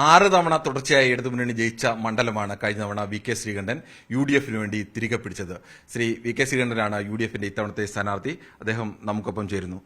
6 തവണ തുടർച്ചയായി ഇടതുമുന്നണി ജയിച്ച മണ്ഡലമാണ് കഴിഞ്ഞ തവണ വി.കെ. ശ്രീകണ്ഠൻ യു.ഡി.എഫിന് വേണ്ടി തിരികെ പിടിച്ചത്. ശ്രീ വി.കെ. ശ്രീകണ്ഠനാണ് യു.ഡി.എഫിന്റെ ഇത്തവണത്തെ സ്ഥാനാർത്ഥി. അദ്ദേഹം നമുക്കൊപ്പം ചേരുന്നു.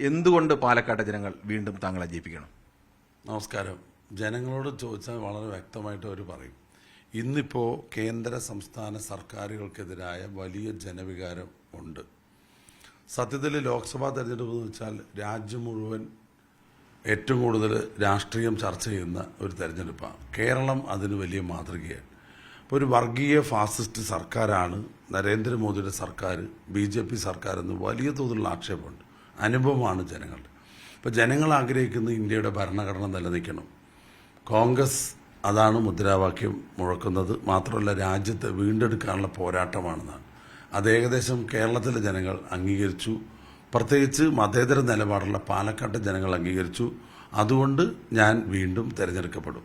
എന്തുകൊണ്ട് പാലക്കാട്ടെ ജനങ്ങൾ വീണ്ടും താങ്കളെ ജയിപ്പിക്കണം? നമസ്കാരം. ജനങ്ങളോട് ചോദിച്ചാൽ വളരെ വ്യക്തമായിട്ട് അവർ പറയും. ഇന്നിപ്പോൾ കേന്ദ്ര സംസ്ഥാന സർക്കാരുകൾക്കെതിരായ വലിയ ജനവികാരം ഉണ്ട്. സത്യത്തിൽ ലോക്സഭാ തെരഞ്ഞെടുപ്പ് എന്ന് വെച്ചാൽ രാജ്യം മുഴുവൻ ഏറ്റവും കൂടുതൽ രാഷ്ട്രീയം ചർച്ച ചെയ്യുന്ന ഒരു തെരഞ്ഞെടുപ്പാണ്. കേരളം അതിന് വലിയ മാതൃകയാണ്. ഇപ്പോൾ ഒരു വർഗീയ ഫാസിസ്റ്റ് സർക്കാരാണ് നരേന്ദ്രമോദിയുടെ സർക്കാർ, BJP സർക്കാർ എന്ന് വലിയ തോതിലുള്ള ആക്ഷേപമുണ്ട്. അനുഭവമാണ് ജനങ്ങളുടെ. ഇപ്പോൾ ജനങ്ങൾ ആഗ്രഹിക്കുന്ന ഇന്ത്യയുടെ ഭരണഘടന നിലനിൽക്കണം. കോൺഗ്രസ് അതാണ് മുദ്രാവാക്യം മുഴക്കുന്നത്. മാത്രമല്ല രാജ്യത്തെ വീണ്ടെടുക്കാനുള്ള പോരാട്ടമാണെന്നാണ്. അത് ഏകദേശം കേരളത്തിലെ ജനങ്ങൾ അംഗീകരിച്ചു. പ്രത്യേകിച്ച് മതേതര നിലപാടുള്ള പാലക്കാട്ടെ ജനങ്ങൾ അംഗീകരിച്ചു. അതുകൊണ്ട് ഞാൻ വീണ്ടും തെരഞ്ഞെടുക്കപ്പെടും.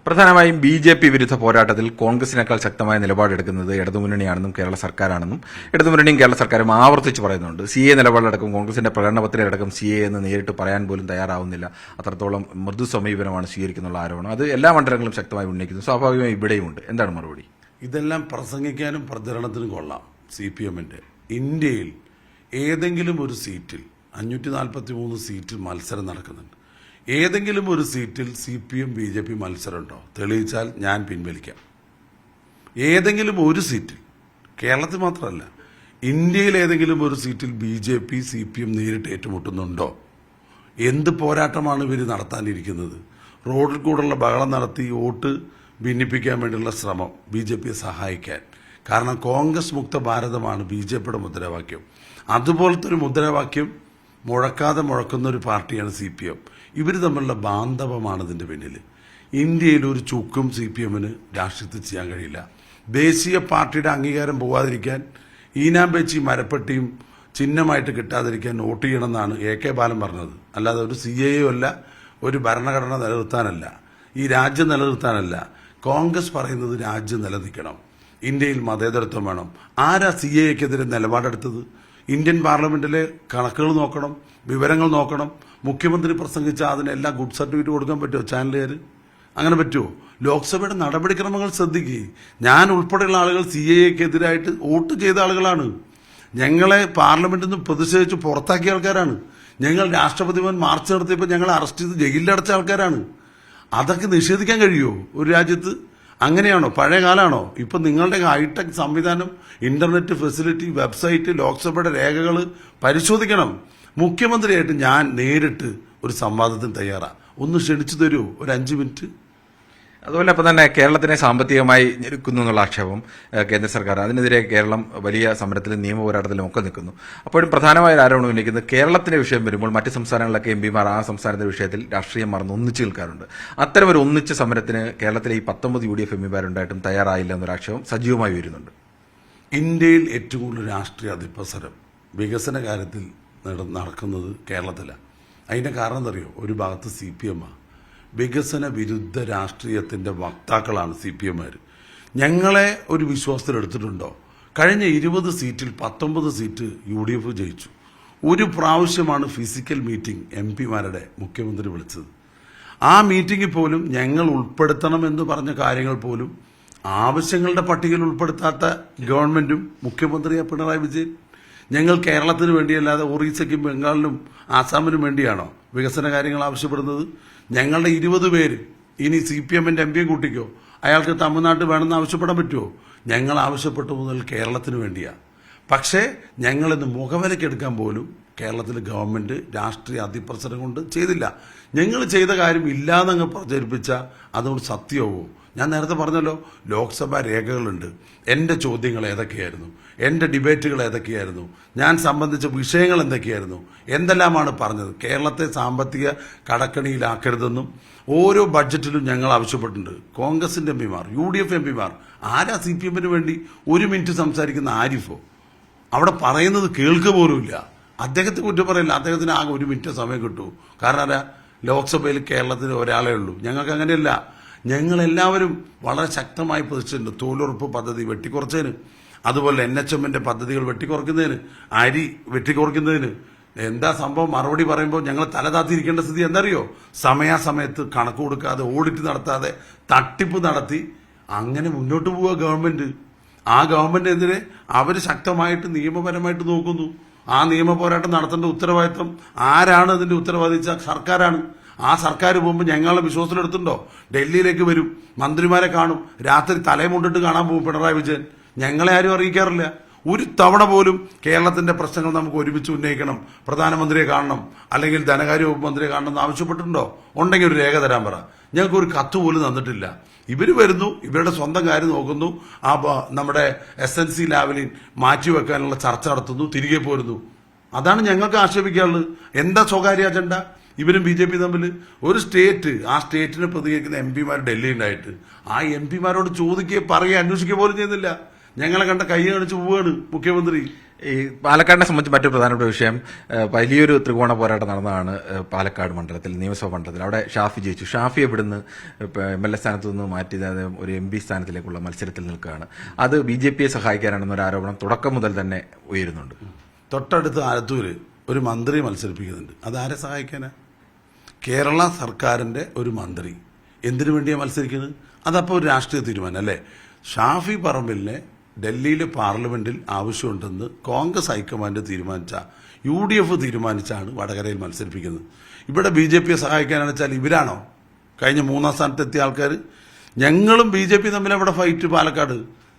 പ്രധാനമായും BJP വിരുദ്ധ പോരാട്ടത്തിൽ കോൺഗ്രസിനേക്കാൾ ശക്തമായ നിലപാടെടുക്കുന്നത് ഇടതുമുന്നണിയാണെന്നും കേരള സർക്കാരാണെന്നും ഇടതുമുന്നണിയും കേരള സർക്കാരും ആവർത്തിച്ച് പറയുന്നുണ്ട്. CA നിലപാടടക്കം കോൺഗ്രസിന്റെ പ്രകടനപത്രത്തിലടക്കം CA എന്ന് നേരിട്ട് പറയാൻ പോലും തയ്യാറാവുന്നില്ല. അത്രത്തോളം മൃദു സമീപനമാണ് സ്വീകരിക്കുന്നുള്ള ആരോപണം അത് എല്ലാ മണ്ഡലങ്ങളും ശക്തമായി ഉന്നയിക്കുന്നു. സ്വാഭാവികമായി ഇവിടെയുമുണ്ട്. എന്താണ് മറുപടി? ഇതെല്ലാം പ്രസംഗിക്കാനും പ്രചരണത്തിനും കൊള്ളാം. CPM-ന്റെ ഇന്ത്യയിൽ ഏതെങ്കിലും ഒരു സീറ്റിൽ 543 സീറ്റിൽ മത്സരം നടക്കുന്നുണ്ട്. ഏതെങ്കിലും ഒരു സീറ്റിൽ CPM BJP മത്സരമുണ്ടോ? തെളിയിച്ചാൽ ഞാൻ പിൻവലിക്കാം. ഏതെങ്കിലും ഒരു സീറ്റിൽ, കേരളത്തിൽ മാത്രമല്ല ഇന്ത്യയിൽ ഏതെങ്കിലും ഒരു സീറ്റിൽ BJP CPM നേരിട്ട് ഏറ്റുമുട്ടുന്നുണ്ടോ? എന്ത് പോരാട്ടമാണ് ഇവർ നടത്താനിരിക്കുന്നത്? റോഡിൽ കൂടെയുള്ള ബഹളം നടത്തി വോട്ട് ഭിന്നിപ്പിക്കാൻ വേണ്ടിയുള്ള ശ്രമം BJPയെ സഹായിക്കാൻ. കാരണം കോൺഗ്രസ് മുക്ത ഭാരതമാണ് BJPയുടെ മുദ്രാവാക്യം. അതുപോലത്തെ ഒരു മുദ്രാവാക്യം മുഴക്കാതെ മുഴക്കുന്ന ഒരു പാർട്ടിയാണ് CPM. ഇവർ തമ്മിലുള്ള ബാന്ധവമാണ് ഇതിന്റെ പിന്നിൽ. ഇന്ത്യയിൽ ഒരു ചുക്കും CPM-ന് രാഷ്ട്രീയത്തിൽ ചെയ്യാൻ കഴിയില്ല. ദേശീയ പാർട്ടിയുടെ അംഗീകാരം പോകാതിരിക്കാൻ ഈനാമ്പേച്ചി മരപ്പെട്ടിയും ചിഹ്നമായിട്ട് കിട്ടാതിരിക്കാൻ വോട്ട് ചെയ്യണമെന്നാണ് AK ബാലൻ പറഞ്ഞത്. അല്ലാതെ ഒരു CAA അല്ല, ഒരു ഭരണഘടന നിലനിർത്താനല്ല, ഈ രാജ്യം നിലനിർത്താനല്ല. കോൺഗ്രസ് പറയുന്നത് രാജ്യം നിലനിൽക്കണം, ഇന്ത്യയിൽ മതേതരത്വം വേണം. ആരാ CAA-ക്കെതിരെ നിലപാടെടുത്തത്? ഇന്ത്യൻ പാർലമെന്റിലെ കണക്കുകൾ നോക്കണം, വിവരങ്ങൾ നോക്കണം. മുഖ്യമന്ത്രി പ്രസംഗിച്ചാൽ അതിനെല്ലാം ഗുഡ് സർട്ടിഫിക്കറ്റ് കൊടുക്കാൻ പറ്റുമോ ചാനലുകാർ? അങ്ങനെ പറ്റുമോ? ലോക്സഭയുടെ നടപടിക്രമങ്ങൾ ശ്രദ്ധിക്കുക. ഞാൻ ഉൾപ്പെടെയുള്ള ആളുകൾ CAA-ക്കെതിരായിട്ട് വോട്ട് ചെയ്ത ആളുകളാണ്. ഞങ്ങളെ പാർലമെന്റിൽ നിന്ന് പ്രതിഷേധിച്ച് പുറത്താക്കിയ ആൾക്കാരാണ്. ഞങ്ങൾ രാഷ്ട്രപതി ഭവൻ മാർച്ച് നടത്തിയപ്പോൾ ഞങ്ങളെ അറസ്റ്റ് ചെയ്ത് ജയിലിലടച്ച ആൾക്കാരാണ്. അതൊക്കെ നിഷേധിക്കാൻ കഴിയുമോ ഒരു രാജ്യത്ത്? അങ്ങനെയാണോ? പഴയ കാലാണോ? ഇപ്പൊ നിങ്ങളുടെ ഹൈടെക് സംവിധാനം, ഇന്റർനെറ്റ് ഫെസിലിറ്റി, വെബ്സൈറ്റ്, ലോക്സഭയുടെ രേഖകൾ പരിശോധിക്കണം. മുഖ്യമന്ത്രിയായിട്ട് ഞാൻ നേരിട്ട് ഒരു സംവാദത്തിന് തയ്യാറാണ്. ഒന്ന് ക്ഷണിച്ചു തരൂ, ഒരു 5 മിനിറ്റ്. അതുപോലെ ഇപ്പം തന്നെ കേരളത്തിനെ സാമ്പത്തികമായി ഞെരുക്കുന്നു എന്നുള്ള ആക്ഷേപം കേന്ദ്ര സർക്കാർ, അതിനെതിരെ കേരളം വലിയ സമരത്തിലും നിയമ പോരാട്ടത്തിലും ഒക്കെ നിൽക്കുന്നു. അപ്പോഴും പ്രധാനമായ ആരോപണം ഉന്നയിക്കുന്നത് കേരളത്തിന്റെ വിഷയം വരുമ്പോൾ മറ്റ് സംസ്ഥാനങ്ങളിലൊക്കെ MP-മാർ ആ സംസ്ഥാനത്തിന്റെ വിഷയത്തിൽ രാഷ്ട്രീയം മറന്ന് ഒന്നിച്ചു നിൽക്കാറുണ്ട്. അത്തരമൊരു ഒന്നിച്ച സമരത്തിന് കേരളത്തിലെ ഈ 19 UDF MP-മാരുണ്ടായിട്ടും തയ്യാറായില്ല എന്നൊരു ആക്ഷേപം സജീവമായി വരുന്നുണ്ട്. ഇന്ത്യയിൽ ഏറ്റവും കൂടുതൽ രാഷ്ട്രീയ അതിപ്രസരം വികസന കാര്യത്തിൽ നടക്കുന്നത് കേരളത്തിലാണ്. അതിന്റെ കാരണം എന്തറിയോ? ഒരു ഭാഗത്ത് CPM-ആണ്. വികസന വിരുദ്ധ രാഷ്ട്രീയത്തിന്റെ വക്താക്കളാണ് CPM-മാർ. ഞങ്ങളെ ഒരു വിശ്വാസത്തിലെടുത്തിട്ടുണ്ടോ? കഴിഞ്ഞ 20 സീറ്റിൽ 19 സീറ്റ് UDF ജയിച്ചു. ഒരു പ്രാവശ്യമാണ് ഫിസിക്കൽ മീറ്റിംഗ് MP-മാരുടെ മുഖ്യമന്ത്രി വിളിച്ചത്. ആ മീറ്റിംഗിൽ പോലും ഞങ്ങൾ ഉൾപ്പെടുത്തണമെന്ന് പറഞ്ഞ കാര്യങ്ങൾ പോലും ആവശ്യങ്ങളുടെ പട്ടികയിൽ ഉൾപ്പെടുത്താത്ത ഗവൺമെന്റും മുഖ്യമന്ത്രിയായ പിണറായി വിജയൻ. ഞങ്ങൾ കേരളത്തിന് വേണ്ടിയല്ലാതെ ഒറീസയ്ക്കും ബംഗാളിനും ആസാമിനും വേണ്ടിയാണോ വികസന കാര്യങ്ങൾ ആവശ്യപ്പെടുന്നത്? ഞങ്ങളുടെ 20 പേര് ഇനി CPM-ന്റെ MP കൂട്ടിക്കോ, അയാൾക്ക് തമിഴ്നാട് വേണമെന്ന് ആവശ്യപ്പെടാൻ പറ്റുമോ? ഞങ്ങൾ ആവശ്യപ്പെട്ടു മുതൽ കേരളത്തിന് വേണ്ടിയാണ്. പക്ഷേ ഞങ്ങളിന്ന് മുഖവിലക്കെടുക്കാൻ പോലും കേരളത്തിലെ ഗവൺമെന്റ് രാഷ്ട്രീയ അതിപ്രസരം കൊണ്ട് ചെയ്തില്ല. ഞങ്ങൾ ചെയ്ത കാര്യം ഇല്ലാന്നങ്ങ് പ്രചരിപ്പിച്ച അതുകൊണ്ട് സത്യമാവോ? ഞാൻ നേരത്തെ പറഞ്ഞല്ലോ, ലോക്സഭാ രേഖകളുണ്ട്. എൻ്റെ ചോദ്യങ്ങൾ ഏതൊക്കെയായിരുന്നു, എൻ്റെ ഡിബേറ്റുകൾ ഏതൊക്കെയായിരുന്നു, ഞാൻ സംബന്ധിച്ച വിഷയങ്ങൾ എന്തൊക്കെയായിരുന്നു, എന്തെല്ലാമാണ് പറഞ്ഞത്. കേരളത്തെ സാമ്പത്തിക കടക്കണിയിലാക്കരുതെന്നും ഓരോ ബഡ്ജറ്റിലും ഞങ്ങൾ ആവശ്യപ്പെട്ടിട്ടുണ്ട്. കോൺഗ്രസിന്റെ MP-മാർ, UDF MP-മാർ, ആരാ CPM-ന് വേണ്ടി 1 മിനിറ്റ് സംസാരിക്കുന്ന ആരിഫോ? അവിടെ പറയുന്നത് കേൾക്കുക പോലുമില്ല. അദ്ദേഹത്തെ കുറ്റം പറയില്ല, അദ്ദേഹത്തിന് ആകെ 1 മിനിറ്റ് സമയം കിട്ടൂ. കാരണം ആരാ? ലോക്സഭയിൽ കേരളത്തിന് ഒരാളേ ഉള്ളൂ. ഞങ്ങൾക്ക് അങ്ങനെയല്ല. ഞങ്ങളെല്ലാവരും വളരെ ശക്തമായി പ്രതിച്ചിട്ടുണ്ട്. തൊഴിലുറപ്പ് പദ്ധതി വെട്ടിക്കുറച്ചതിന്, അതുപോലെ NHM-ന്റെ പദ്ധതികൾ വെട്ടിക്കുറയ്ക്കുന്നതിന്, അരി വെട്ടിക്കുറയ്ക്കുന്നതിന്, എന്താ സംഭവം മറുപടി പറയുമ്പോൾ ഞങ്ങൾ തലതാത്തിരിക്കേണ്ട സ്ഥിതി എന്തറിയോ? സമയാസമയത്ത് കണക്ക് കൊടുക്കാതെ, ഓഡിറ്റ് നടത്താതെ, തട്ടിപ്പ് നടത്തി അങ്ങനെ മുന്നോട്ട് പോവുക ഗവൺമെന്റ്. ആ ഗവൺമെന്റിനെതിരെ അവർ ശക്തമായിട്ട് നിയമപരമായിട്ട് നോക്കുന്നു. ആ നിയമ പോരാട്ടം നടത്തേണ്ട ഉത്തരവാദിത്വം ആരാണ്? അതിന്റെ ഉത്തരവാദിച്ച സർക്കാരാണ്. ആ സർക്കാർ പോകുമ്പോൾ ഞങ്ങളെ വിശ്വാസത്തിലെടുത്തുണ്ടോ? ഡൽഹിയിലേക്ക് വരും, മന്ത്രിമാരെ കാണും, രാത്രി തലമുണ്ടിട്ട് കാണാൻ പോകും പിണറായി വിജയൻ. ഞങ്ങളെ ആരും അറിയിക്കാറില്ല. ഒരു തവണ പോലും കേരളത്തിന്റെ പ്രശ്നങ്ങൾ നമുക്ക് ഒരുമിച്ച് ഉന്നയിക്കണം, പ്രധാനമന്ത്രിയെ കാണണം, അല്ലെങ്കിൽ ധനകാര്യ വകുപ്പ് മന്ത്രിയെ കാണണം എന്ന് ആവശ്യപ്പെട്ടിട്ടുണ്ടോ? ഉണ്ടെങ്കിൽ ഒരു രേഖ തരാൻ പറ. ഞങ്ങൾക്ക് ഒരു കത്ത് പോലും തന്നിട്ടില്ല. ഇവര് വരുന്നു, ഇവരുടെ സ്വന്തം കാര്യം നോക്കുന്നു, നമ്മുടെ SNC ലാവലിൻ മാറ്റിവെക്കാനുള്ള ചർച്ച നടത്തുന്നു, തിരികെ പോരുന്നു. അതാണ് ഞങ്ങൾക്ക് ആക്ഷേപിക്കാനുള്ളത്. എന്താ സ്വകാര്യ അജണ്ട ഇവരും BJP തമ്മിൽ? ഒരു സ്റ്റേറ്റ്, ആ സ്റ്റേറ്റിനെ പ്രതികരിക്കുന്ന MP മാർ ഡൽഹി ഉണ്ടായിട്ട് ആ MP മാരോട് ചോദിക്കുകയോ പറയുകയോ അന്വേഷിക്കുക പോലും ചെയ്യുന്നില്ല. ഞങ്ങളെ കണ്ട കൈ കാണിച്ച് പോവുകയാണ് മുഖ്യമന്ത്രി. ഈ പാലക്കാടിനെ സംബന്ധിച്ച് മറ്റൊരു പ്രധാനപ്പെട്ട വിഷയം, വലിയൊരു ത്രികോണ പോരാട്ടം നടന്നതാണ് പാലക്കാട് മണ്ഡലത്തിൽ, നിയമസഭാ മണ്ഡലത്തിൽ. അവിടെ ഷാഫി ജയിച്ചു. ഷാഫി ഇവിടുന്ന് MLA സ്ഥാനത്ത് നിന്ന് മാറ്റി ഒരു MP സ്ഥാനത്തിലേക്കുള്ള മത്സരത്തിൽ നിൽക്കുകയാണ്. അത് BJPയെ സഹായിക്കാനാണെന്നൊരു ആരോപണം തുടക്കം മുതൽ തന്നെ ഉയരുന്നുണ്ട്. തൊട്ടടുത്ത് ആലത്തൂര് ഒരു മന്ത്രി മത്സരിപ്പിക്കുന്നുണ്ട്. അതാരെ സഹായിക്കാനാ? കേരള സർക്കാരിന്റെ ഒരു മന്ത്രി എന്തിനു വേണ്ടിയാണ് മത്സരിക്കുന്നത്? അതപ്പോൾ ഒരു രാഷ്ട്രീയ തീരുമാനം അല്ലേ? ഷാഫി പറമ്പിലിനെ ഡൽഹിയിലെ പാർലമെന്റിൽ ആവശ്യമുണ്ടെന്ന് കോൺഗ്രസ് ഹൈക്കമാൻഡ് തീരുമാനിച്ച, UDF തീരുമാനിച്ചാണ് വടകരയിൽ മത്സരിപ്പിക്കുന്നത്. ഇവിടെ BJPയെ സഹായിക്കാനാണെന്ന് വെച്ചാൽ ഇവരാണോ കഴിഞ്ഞ 3ാം സ്ഥാനത്തെത്തിയ ആൾക്കാർ? ഞങ്ങളും BJP തമ്മിൽ അവിടെ ഫൈറ്റ്. പാലക്കാട്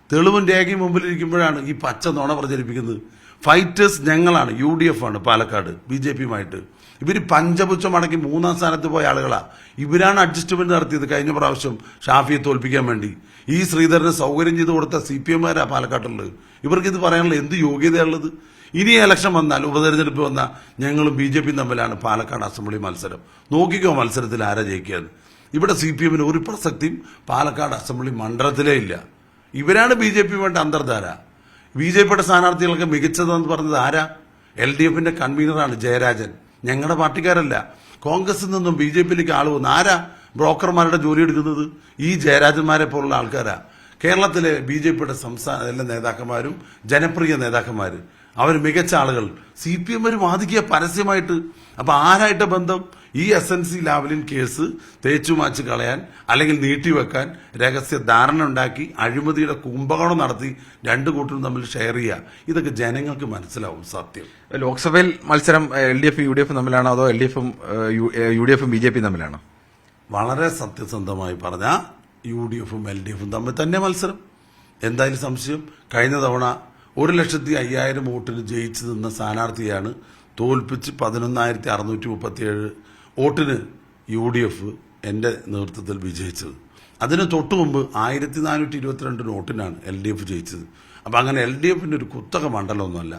തെളിവും രേഖയും മുമ്പിലിരിക്കുമ്പോഴാണ് ഈ പച്ച നുണ പ്രചരിപ്പിക്കുന്നത്. ഫൈറ്റേഴ്സ് ഞങ്ങളാണ്, UDF ആണ് പാലക്കാട് BJPയുമായിട്ട്. ഇവര് പഞ്ചപുച്ഛം അടക്കി 3ാം സ്ഥാനത്ത് പോയ ആളുകളാ. ഇവരാണ് അഡ്ജസ്റ്റ്മെന്റ് നടത്തിയത് കഴിഞ്ഞ പ്രാവശ്യം ഷാഫിയെ തോൽപ്പിക്കാൻ വേണ്ടി. ഈ ശ്രീധരന് സൗകര്യം ചെയ്ത് കൊടുത്ത CPM-മാരാ പാലക്കാട്ടുള്ളത്. ഇവർക്ക് ഇത് പറയാനുള്ള എന്ത് യോഗ്യതയുള്ളത്? ഇനി ഇലക്ഷൻ വന്നാൽ, ഉപതെരഞ്ഞെടുപ്പ് വന്നാൽ ഞങ്ങളും BJPയും തമ്മിലാണ് പാലക്കാട് അസംബ്ലി മത്സരം. നോക്കിക്കോ മത്സരത്തിൽ ആരാ ജയിക്കുക. ഇവിടെ CPM-ന് ഒരു പ്രസക്തിയും പാലക്കാട് അസംബ്ലി മണ്ഡലത്തിലേ ഇല്ല. ഇവരാണ് BJP-യുമായിട്ട് അന്തർധാര. BJPയുടെ സ്ഥാനാർത്ഥികൾക്ക് മികച്ചതെന്ന് പറഞ്ഞത് ആരാ? LDF-ന്റെ കൺവീനറാണ് ജയരാജൻ. ഞങ്ങളുടെ പാർട്ടിക്കാരല്ല. കോൺഗ്രസിൽ നിന്നും BJPയിലേക്ക് ആള് വന്ന് ആരാ ബ്രോക്കർമാരുടെ ജോലി എടുക്കുന്നത്? ഈ ജയരാജന്മാരെ പോലുള്ള ആൾക്കാരാ. കേരളത്തിലെ BJPയുടെ സംസ്ഥാന എല്ലാ നേതാക്കന്മാരും ജനപ്രിയ നേതാക്കന്മാര്, അവർ മികച്ച ആളുകൾ. CPM വാദിക്കുക പരസ്യമായിട്ട്. അപ്പൊ ആരായിട്ട് ബന്ധം? ഈ SNC ലാവലിൻ കേസ് തേച്ചുമാച്ച് കളയാൻ അല്ലെങ്കിൽ നീട്ടിവെക്കാൻ രഹസ്യ ധാരണ ഉണ്ടാക്കി അഴിമതിയുടെ കുംഭകോണം നടത്തി രണ്ടു കൂട്ടരും തമ്മിൽ ഷെയർ ചെയ്യുക. ഇതൊക്കെ ജനങ്ങൾക്ക് മനസ്സിലാവും. സത്യം. ലോക്സഭയിൽ മത്സരം LDF UDF തമ്മിലാണോ, അതോ LDF-ഉം UDF-ഉം BJPയും തമ്മിലാണോ? വളരെ സത്യസന്ധമായി പറഞ്ഞ UDF-ഉം LDF-ഉം തമ്മിൽ തന്നെ മത്സരം. എന്തായാലും സംശയം? കഴിഞ്ഞ തവണ 1,05,000 വോട്ടിന് ജയിച്ചു നിന്ന സ്ഥാനാർത്ഥിയാണ് തോൽപ്പിച്ച് 11,637 വോട്ടിന് UDF എന്റെ നേതൃത്വത്തിൽ വിജയിച്ചത്. അതിന് തൊട്ടു മുമ്പ് 1,422 വോട്ടിനാണ് LDF ജയിച്ചത്. അപ്പൊ അങ്ങനെ LDF-ന്റെ ഒരു കുത്തക മണ്ഡലമൊന്നുമല്ല.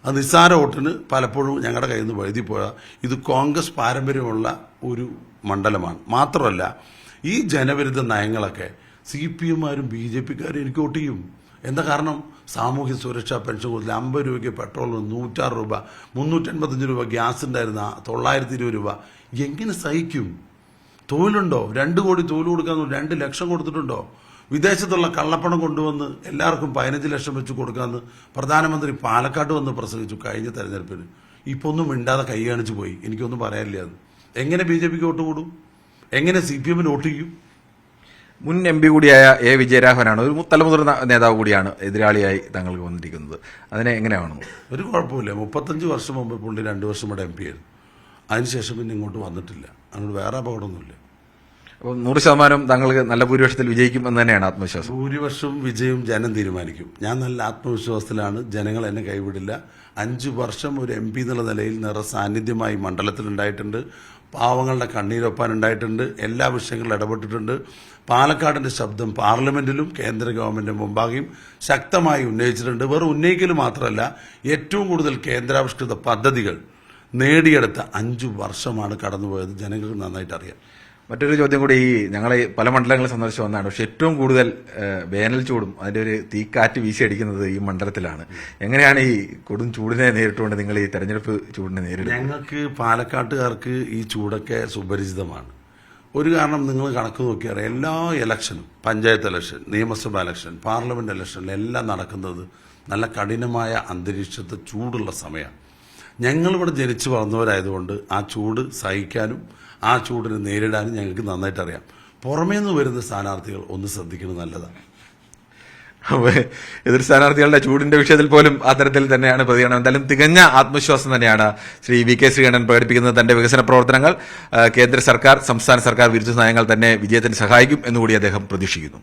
അത് നിസ്സാര വോട്ടിന് പലപ്പോഴും ഞങ്ങളുടെ കയ്യിൽ നിന്ന് വഴുതി പോയ ഇത് കോൺഗ്രസ് പാരമ്പര്യമുള്ള ഒരു മണ്ഡലമാണ്. മാത്രമല്ല ഈ ജനവിരുദ്ധ നയങ്ങളൊക്കെ CPM-മാരും BJP-ക്കാരും എനിക്ക് വോട്ട് ചെയ്യും. എന്താ കാരണം? സാമൂഹ്യ സുരക്ഷാ പെൻഷൻ കൂടുതൽ 50 രൂപയ്ക്ക് പെട്രോളിന് 106 രൂപ, 385 രൂപ ഗ്യാസ് ഉണ്ടായിരുന്ന 920 രൂപ. എങ്ങനെ സഹിക്കും? തൊഴിലുണ്ടോ? 2 കോടി തൊഴിൽ കൊടുക്കാൻ 2 ലക്ഷം കൊടുത്തിട്ടുണ്ടോ? വിദേശത്തുള്ള കള്ളപ്പണം കൊണ്ടുവന്ന് എല്ലാവർക്കും 15 ലക്ഷം വെച്ച് കൊടുക്കാമെന്ന് പ്രധാനമന്ത്രി പാലക്കാട് വന്ന് പ്രസംഗിച്ചു കഴിഞ്ഞ തെരഞ്ഞെടുപ്പിന്. ഇപ്പൊ ഒന്നും മിണ്ടാതെ കൈ കാണിച്ചു പോയി. എനിക്കൊന്നും പറയാനില്ല. അത് എങ്ങനെ BJPക്ക് വോട്ട് കൂടും? എങ്ങനെ CPM-ന് വോട്ട് ചെയ്യും? മുൻ MP കൂടിയായ A. വിജയരാഘവനാണ്, ഒരു തലമുതിർന്ന നേതാവ് കൂടിയാണ് എതിരാളിയായി താങ്കൾക്ക് വന്നിരിക്കുന്നത്. അതിനെ എങ്ങനെയാണ്? ഒരു കുഴപ്പമില്ല. 35 വർഷം മുമ്പ് പുള്ളി 2 വർഷം ഇവിടെ MP ആയിരുന്നു. അതിനുശേഷം പിന്നെ ഇങ്ങോട്ട് വന്നിട്ടില്ല. അതുകൊണ്ട് വേറെ അപകടമൊന്നുമില്ല. അപ്പോൾ 100% താങ്കൾക്ക് നല്ല ഭൂരിപക്ഷത്തിൽ വിജയിക്കും എന്ന് തന്നെയാണ് ആത്മവിശ്വാസം? ഭൂരിപക്ഷം വിജയം ജനം തീരുമാനിക്കും. ഞാൻ നല്ല ആത്മവിശ്വാസത്തിലാണ്. ജനങ്ങൾ എന്നെ കൈവിടില്ല. 5 വർഷം ഒരു MP എന്നുള്ള നിലയിൽ സാന്നിധ്യമായി മണ്ഡലത്തിലുണ്ടായിട്ടുണ്ട്. പാവങ്ങളുടെ കണ്ണീരൊപ്പാനുണ്ടായിട്ടുണ്ട്. എല്ലാ വിഷയങ്ങളിലും ഇടപെട്ടിട്ടുണ്ട്. പാലക്കാടിന്റെ ശബ്ദം പാർലമെന്റിലും കേന്ദ്ര ഗവൺമെന്റിന്റെ മുമ്പാകെയും ശക്തമായി ഉന്നയിച്ചിട്ടുണ്ട്. വെറും ഉന്നയിക്കൽ മാത്രമല്ല, ഏറ്റവും കൂടുതൽ കേന്ദ്രാവിഷ്കൃത പദ്ധതികൾ നേടിയെടുത്ത 5 വർഷമാണ് കടന്നുപോയത്. ജനങ്ങൾക്ക് നന്നായിട്ട് അറിയാം. മറ്റൊരു ചോദ്യം കൂടി, ഞങ്ങൾ പല മണ്ഡലങ്ങളിൽ സന്ദർശിച്ചു വന്നതാണ്. പക്ഷെ ഏറ്റവും കൂടുതൽ വേനൽ ചൂടും അതിന്റെ ഒരു തീക്കാറ്റ് വീശിയടിക്കുന്നത് ഈ മണ്ഡലത്തിലാണ്. എങ്ങനെയാണ് ഈ കൊടും ചൂടിനെ നേരിട്ടുകൊണ്ട് നിങ്ങൾ ഈ തെരഞ്ഞെടുപ്പ് ചൂടിനെ നേരിടുന്നത്? ഞങ്ങൾക്ക് പാലക്കാട്ടുകാർക്ക് ഈ ചൂടൊക്കെ സുപരിചിതമാണ്. ഒരു കാരണം നിങ്ങൾ കണക്ക് നോക്കിയാൽ എല്ലാ ഇലക്ഷനും, പഞ്ചായത്ത് ഇലക്ഷൻ, നിയമസഭാ ഇലക്ഷൻ, പാർലമെന്റ് ഇലക്ഷൻ എല്ലാം നടക്കുന്നത് നല്ല കഠിനമായ അന്തരീക്ഷത്തെ ചൂടുള്ള സമയമാണ്. ഞങ്ങളിവിടെ ജനിച്ചു വളർന്നവരായതുകൊണ്ട് ആ ചൂട് സഹിക്കാനും ആ ചൂടിനെ നേരിടാനും ഞങ്ങൾക്ക് നന്നായിട്ട് അറിയാം. പുറമേ നിന്ന് വരുന്ന സ്ഥാനാർത്ഥികൾ ഒന്ന് ശ്രദ്ധിക്കുന്നത് നല്ലതാണ്. എതിർ സ്ഥാനാർത്ഥികളുടെ ചൂടിന്റെ വിഷയത്തിൽ പോലും അത്തരത്തിൽ തന്നെയാണ് പ്രതികരണം. എന്തായാലും തികഞ്ഞ ആത്മവിശ്വാസം തന്നെയാണ് ശ്രീ വി കെ ശ്രീകണ്ഠൻ പ്രകടിപ്പിക്കുന്നത്. തന്റെ വികസന പ്രവർത്തനങ്ങൾ കേന്ദ്ര സർക്കാർ, സംസ്ഥാന സർക്കാർ വിരുദ്ധ നയങ്ങൾ തന്നെ വിജയത്തിന് സഹായിക്കും എന്നുകൂടി അദ്ദേഹം പ്രതീക്ഷിക്കുന്നു.